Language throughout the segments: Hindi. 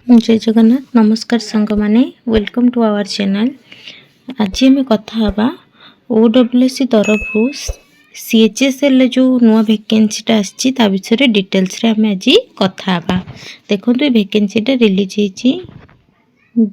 जय जगन्नाथ नमस्कार सांग माने वेलकम टू आवर चैनल। आज आम कथा हवा ओडब्ल्यूएससी तरफ सीएचएसएल जो नुआ वैकेंसीटा आसी विषय डिटेल्स रे आम आज कथा हवा। देखो ये वैकेंसीटा रिलीज होती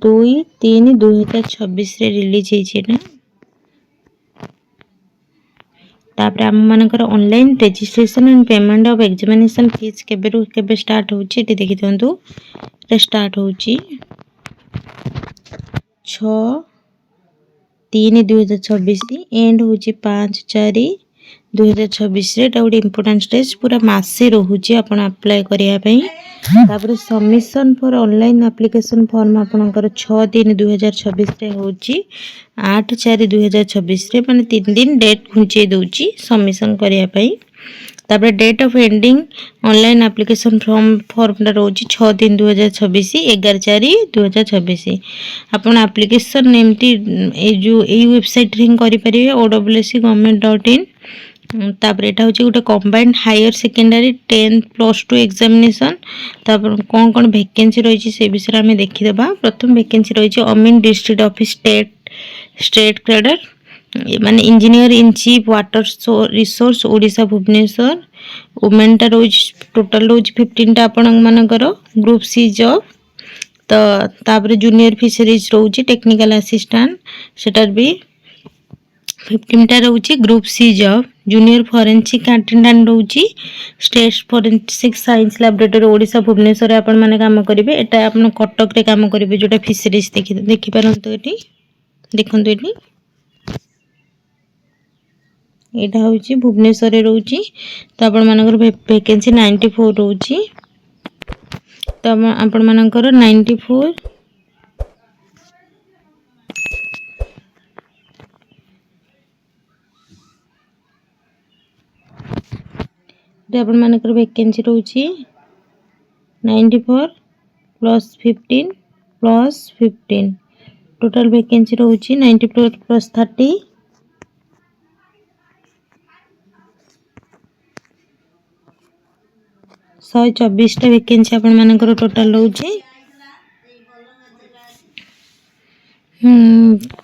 2/3/2026 रिलीज होती। तापर आम मानकर online registration and payment of examination fees केबे स्टार्ट होची देखि दियंतु। स्टार्ट होची 6/3/2026 एंड होची 5/4/2026 रे। गोटे इम्पोर्टेंट स्टेज पूरा मासे रोचे आपण अप्लाई करिया पई। तापर submission for online application form आपनकर 6/3/2026 रे होची 8/4/2026 रे माने 3 दिन डेट घुंचे दोची सबमिशन करिया पई। तापर date of ending online application form रोची 6/3/2026 11/4/2026। आपण एप्लिकेशन एमती जो ए वेबसाइट रे करि परिबे owscgovernment.in। तापर एटा होची गोटे combined higher secondary 10th + 2 examination. तापर कोन कोन वैकेंसी रहिछि से विषय हमें देखि देबा। प्रथम वैकेंसी रहिछि अमीन डिस्ट्रिक्ट ऑफिस स्टेट कैडर माने engineer in chief water resource Odisha Bhubaneswar. Women टा रोज टोटल रोज 15 टा आपण मानकर ग्रुप सी जॉब। तो तापर जूनियर फिशरीज रोची टेक्निकल असिस्टेंट सेटर भी 15 टा रोची group C job. Junior forensic attendant रोची state forensic science laboratory Odisha Bhubaneswar आपण माने काम करिवे। एटा आपण कटक रे काम करिवे जोटा फिशरीज देखि परंतु एटी देखंतु एटी एटा होची भुवनेश्वर रोची। तो आपण मानकर वैकेंसी 94 रोची। तो आपण मानकर 94 आपण मानकर वैकेंसी रोची 94 + 15 + 15 टोटल वैकेंसी रोची 94 + 30 124 टा वैकेंसी आपण मानकर टोटल रोची।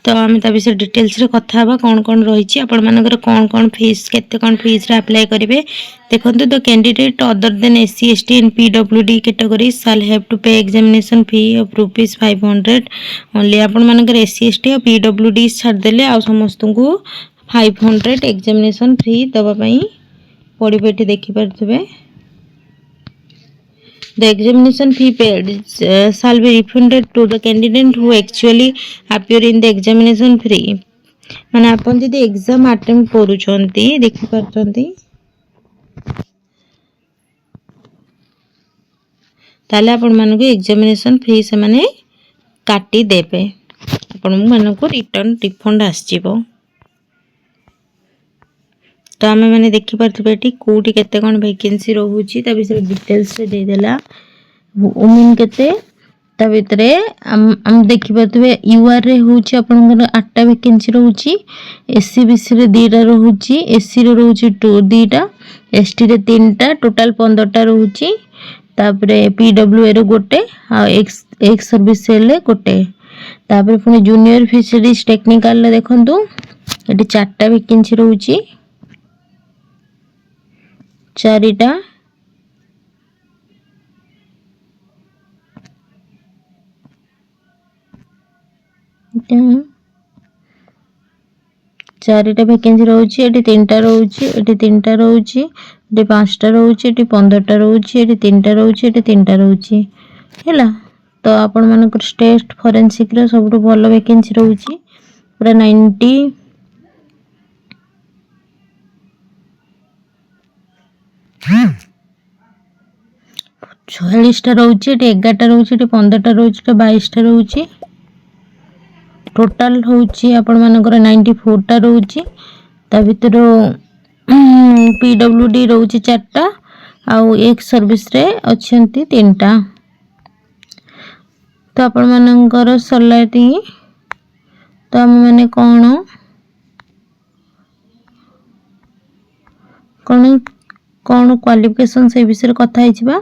तो आम ता विषय डिटेल्स रे कथा हवा कौन कौन रही आपण मानकर कौन फीस केते कौन फीस रे अप्लाई करेंगे देखंतु। The candidate other than SC ST and PWD category shall have to pay examination fee of ₹500 only. आपण मानकर SC ST और PWD छाड़ देले आ समस्त को 500 एग्जामिनेशन फी दबा पई पड़िबे। एठी देखि परथबे the examination fee paid shall be refunded to the candidate who actually appear in the examination free। माने आपण जदी एग्जाम अटेम्प्ट करूछंती देखि परछंती ताले आपण मानको एग्जामिनेशन फी से माने काटी देबे। आपण मानको रिटर्न रिफंड आसीबो। तो आम मैंने देखिपे कौटी केते कौन वैकेंसी रोची ता विषय डिटेल्स रे दे देला। वुमेन केते ता भितरे हम देखिपे यूआर रे होची आपनकर 8टा वैकेंसी रोची। एससी बीसी रे 2टा रोची। एससी रे रोची 2टा एसटी रे 3टा टोटल 15टा रोची। तापरे पीडब्ल्यूए रे गोटे आ एक्स सर्विस सेल रे गोटे। तापरे पुनी जूनियर फिशरीज टेक्निकल रे देखंतु एटी 4टा वैकेंसी रोची 4टा। चारिटा वैकेंसी रोची एटी 3टा रोची एटी 3टा रोची एटी 5टा रोची एटी 15टा रोची एटी 3टा रोची एटी 3टा रोची हैला। तो आपण मानकर स्टेट फोरेंसिक रे सबटु भलो वैकेंसी रोची पूरा 90 46टा रोची एटी 11टा रोची एटी 15टा रोची एटी 22टा रोची टोटल होची आपण मानकर 94टा रोची। ता भितर पीडब्ल्यूडी रोची 4टा आउ एक सर्विस रे अछंती 3टा। तो आपण मानकर सलाती तो हम माने कोन कोन क्वालिफिकेशन से विषय कथा हिचबा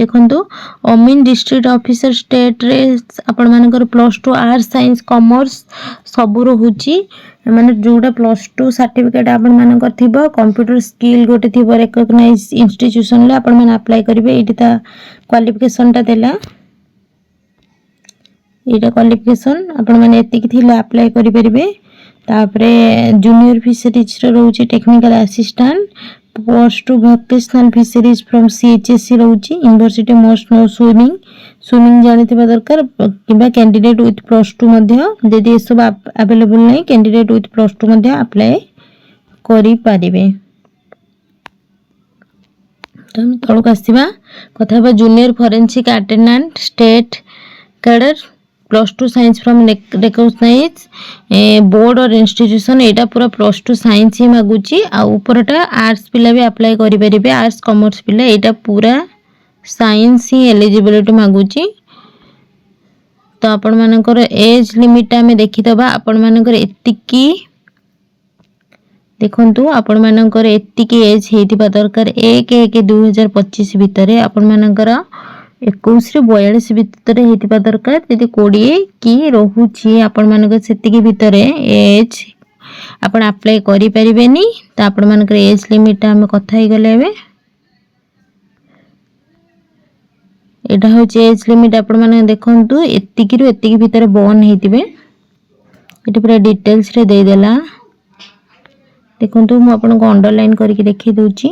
देखंतु अमीन डिस्ट्रिक्ट ऑफिसर स्टेट रे आपण मानकर +2 आर्ट्स साइंस कॉमर्स सब रहुची माने जोटा +2 सर्टिफिकेट आपण मानकर थिबो कंप्यूटर स्किल गोटे थिबो रिकॉग्नाइज इंस्टीट्यूशन ले आपण माने अप्लाई करिवे एटी ता क्वालिफिकेशन ता देला एटा क्वालिफिकेशन आपण माने एतिक थिले अप्लाई करि परिबे तापरे जूनियर फिशरीज रो रहउची technical assistant post two vocational fisheries from CHSC रहउची यूनिवर्सिटी मोस्ट नो स्विमिंग जानिथिबा दरकार किबा कैंडिडेट विथ +2 मध्ये जदि सब अवेलेबल नै कैंडिडेट विथ +2 मध्ये अप्लाई करि पारिबे तो हम तळक आसीबा कथा junior forensic attendant state cadre +2 science from recognize board or institution एटा पूरा +2 साइंस ही मागुची आ ऊपरटा आर्ट्स पिला भी अप्लाई करि परिबे आर्ट्स कॉमर्स पिला एटा पूरा साइंस ही एलिजिबिलिटी मागुची तो आपण मानकर एज लिमिट में देखि दबा आपण मानकर एतिकी देखंतु आपण मानकर एतिकी एज हेतिबा दरकार 1/1/2025 भितरे आपण मानकर 21 रे 42 भितरे हेतिबा दरकार यदि 20 की रहूची आपण मानकर सेतिकी भितरे एज आपण अप्लाई करि परिबेनी त आपण मानकर एज लिमिट हम कथा ही गले बे एटा होची एज लिमिट आपण माने देखंतु एतिकी रु एतिकी भितरे बॉर्न हेतिबे एटी पूरा डिटेल्स रे दे देला देखंतु मु आपण को अंडरलाइन करके देखि दोची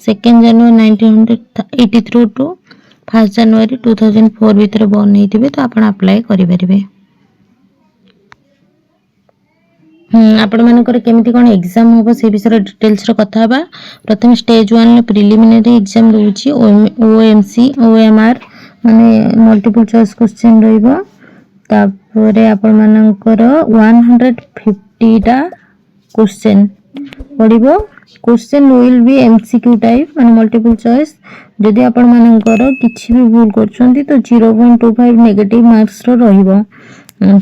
सेकेंड जनवरी 1983 टू 1 जनवरी 2004 भीतर बॉर्न हेतिबे तो आपण अप्लाई करि परिबे आपण मानकर केमिति कोन एग्जाम होबो से विषय डिटेल्स रो कथा बा प्रथम स्टेज 1 ले प्रिलिमिनरी एग्जाम रहउची ओएमसी ओएमआर माने मल्टीपल चॉइस क्वेश्चन रहइबो तापरे आपण मानकर 150 टा क्वेश्चन पडिबो question will be MCQ type माने मल्टीपल चॉइस जदि आपण मानकर किछि भी भूल करछंती तो 0.25 नेगेटिव मार्क्स रो रहिबो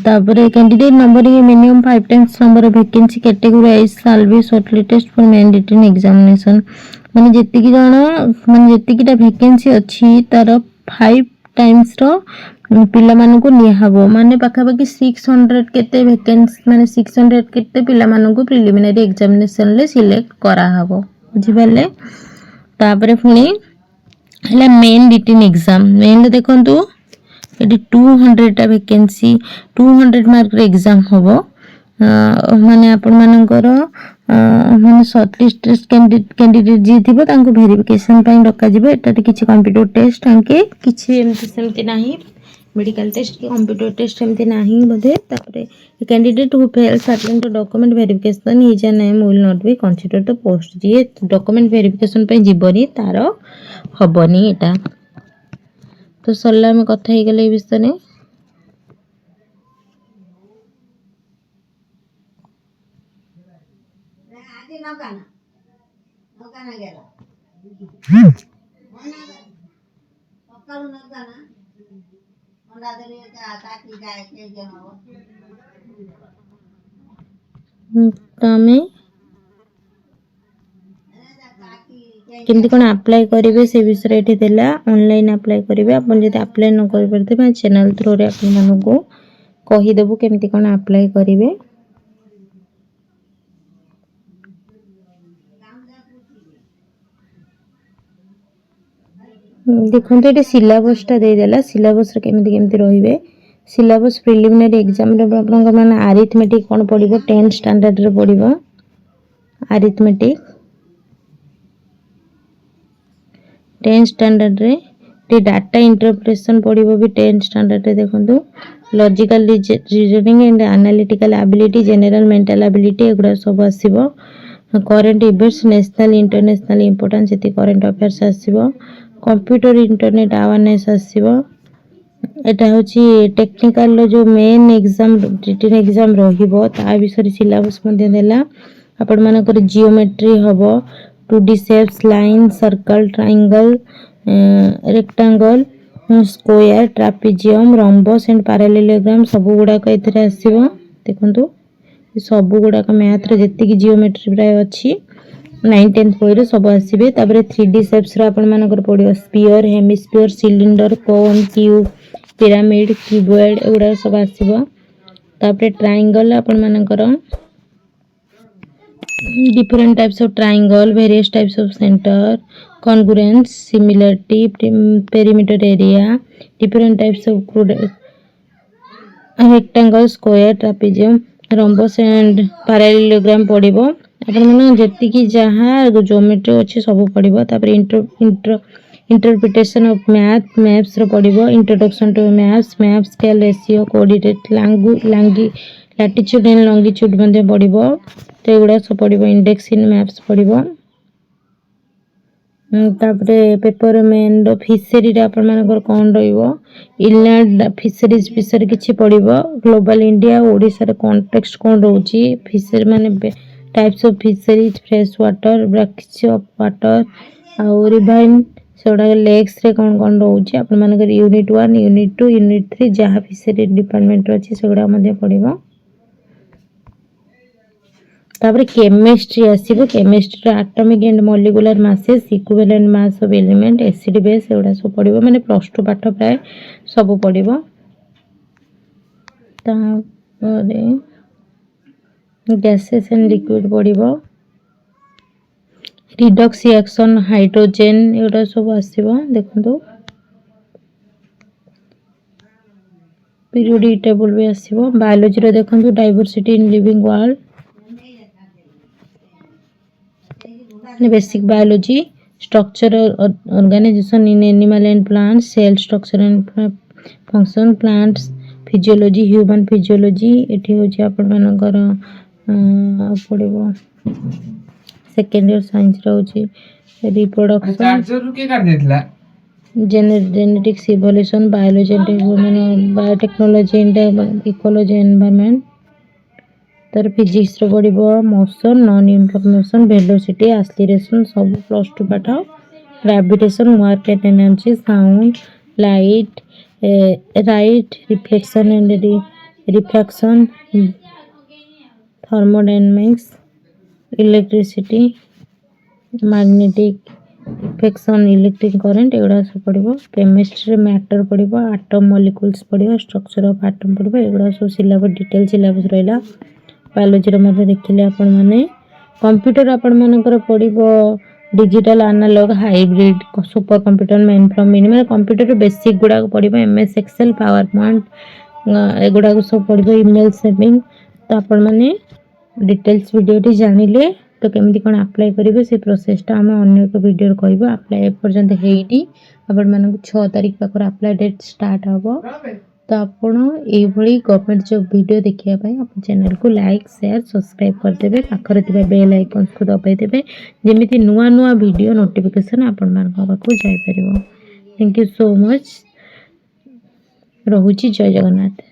तापरे candidate numbering minimum 5 times number of vacancy category wise shall be shortlisted for main written examination माने जेतिकी जण माने जेतिकीटा वैकेंसी अछि तार 5 टाइम्स रो पिला मानको निया हबो माने पाखापाखि 600 केते वैकेंसी माने 600 केते पिला मानको प्रिलिमिनरी एग्जामिनेशन ले सिलेक्ट करा हबो बुझि पाले तापरे फुनी हला मेन रिटन एग्जाम मेन देखंतु एडी 200 टा वैकेंसी 200 मार्क रे एग्जाम हबो माने आपण मानकर माने शॉर्टलिस्टेड कैंडिडेट जी थिबो तांको वेरिफिकेशन पई डका जिवो एटा किछि कंप्यूटर टेस्ट तांके किछि एमति सेमति नाही मेडिकल टेस्ट की कंप्यूटर टेस्ट एमती नाही बधे तापरे candidate who fail certain to document verification his name will not be consider the post जे डॉक्यूमेंट वेरिफिकेशन पे जीवनी तार हबनी एटा तो सल्ला में कथा ही गले विषय ने तमे केमती कोन अप्लाई करिवे से विषय एठी देला ऑनलाइन अप्लाई करिवे अपन जदि अप्लाई न करि परते बा चैनल थ्रू रे अपन मानु को कहि देबो केमती कोन अप्लाई करिवे देखंतु एठी सिलेबस ता दे देला सिलेबस रे केमती केमती रहिबे सिलेबस प्रिलिमिनरी एग्जाम रे आपन को माने अरिथमेटिक कोन पडिबो 10 स्टैंडर्ड रे पडिबो अरिथमेटिक 10 स्टैंडर्ड रे टी डाटा इंटरप्रिटेशन पडिबो भी 10 स्टैंडर्ड रे देखंतु logical reasoning and analytical ability general mental ability एगुडा सब आसीबो current events national international importance एति करंट अफेयर्स आसीबो कंप्यूटर इंटरनेट अवेयरनेस आसीबो एटा होची टेक्निकल लो जो मेन एग्जाम रिटन एग्जाम रहिबो ता विषय सिलेबस मध्ये देला आपण मानकर जियोमेट्री हबो 2D shapes line circle triangle rectangle square trapezium rhombus and parallelogram सब गुडा को एथरे आसीबो देखंतु सब गुड़ाक मैथ रे जी जियोमेट्री प्राय अच्छी 9th बही सब आसवे। 3D शेप्स आपर पड़ो स्पीयर हेमिस्फीयर सिलिंडर कोन क्यूब पिरामिड क्यूबॉइड एगुड़ा सब आसो। ट्रायंगल आपण मानकर different types of triangle, various types of center, congruence, similarity, perimeter area, different types of rectangle, square, trapezium, rhombus and parallelogram पड़िबो। आपण माने जति कि जहाँ ज्योमेट्री अछि सब पड़िबो। इंटरप्रिटेशन ऑफ मैथ मैप्स रो पड़िबो। Introduction to maps map scale ratio coordinate latitude and longitude मध्ये पड़िबो। तो एगुड़ा सब पड़िबो। इंडेक्स इन मैप्स पड़िबो। पेपर मेन फिशरी रे आपण मानकर कोन रहिबो इनलैंड फिशरीज विषय किछि पड़िबो। ग्लोबल इंडिया ओडिसा रे कॉन्टेक्स्ट कोन रहउची फिशरी माने types of fisheries fresh water Bragg's of water और रिवाइन सेडा लेक्स रे कोन कोन रहउची आपण मानकर यूनिट 1 यूनिट 2 यूनिट 3 जहाँ फिशरी डिपार्टमेंट अछि सेगुड़ा मध्ये पड़िबो। केमिस्ट्री आसीबो। Chemistry atomic and molecular masses equivalent mass of element acid base एगुड़ा सब पड़िबो। माने प्लस 2 पाठ प्राय सब पड़िबो। गैसेस एंड लिक्विड पड़िबो। रिडक्स रिएक्शन हाइड्रोजन एगुड़ा सब आसीबो। देखंतु पीरियोडिक टेबल भी आसीबो। बायोलॉजी रे देखंतु diversity in living world basic biology structure organisation in animal and plants cell structure and function plants physiology human physiology एठी होची आपण मानकर पड़िबो। सेकेंड ईयर साइंस रे होची रिप्रोडक्शन चार्जर के काट देतला genetics evolution biology and biotechnology and ecology environment. तर फिजिक्स रो पड़िबो मोशन नॉन इनफॉरमेशन वेलोसिटी एक्सीलरेशन सब प्लस 2 पाठ। Gravitation work and energy sound light right reflection and refraction thermodynamics electricity magnetic इफेक्शन इलेक्ट्रिक करंट एगुड़ा सब पड़िबो। केमिस्ट्री मैटर पड़िबो एटम मॉलिक्यूल्स पड़िबो स्ट्रक्चर ऑफ एटम पड़िबो एगुड़ा सब सिलेबस डिटेल सिलेबस रहला। बायोलॉजी रे मध्ये देखिले आपण माने कंप्यूटर आपण मानकर पड़िबो digital analog hybrid super computer mainframe minimum computer रे बेसिक गुडा पड़िबो एमएस एक्सेल पावर पॉइंट एगुड़ा सब पड़िबो ईमेल सेविंग। तो आपण माने डिटेल्स वीडियो टी जानिले तो केमिति कोन अप्लाई करिवे से प्रोसेस ता हम अन्य एक वीडियो रे कहबो। अप्लाई पर्यंत हेइडी आपण मानक 6 तारिख पाकर अप्लाई डेट स्टार्ट हबो। तो आपण एई भली गवर्नमेंट जॉब वीडियो देखिया पई अपन चैनल को लाइक शेयर सब्सक्राइब कर देबे पाखरे तिबा बेल आइकन को दबाई देबे जेमिति नुवा नुवा वीडियो नोटिफिकेशन आपण मानक पाखु जाय परिबो। Thank you so much. रहुची जय जगन्नाथ।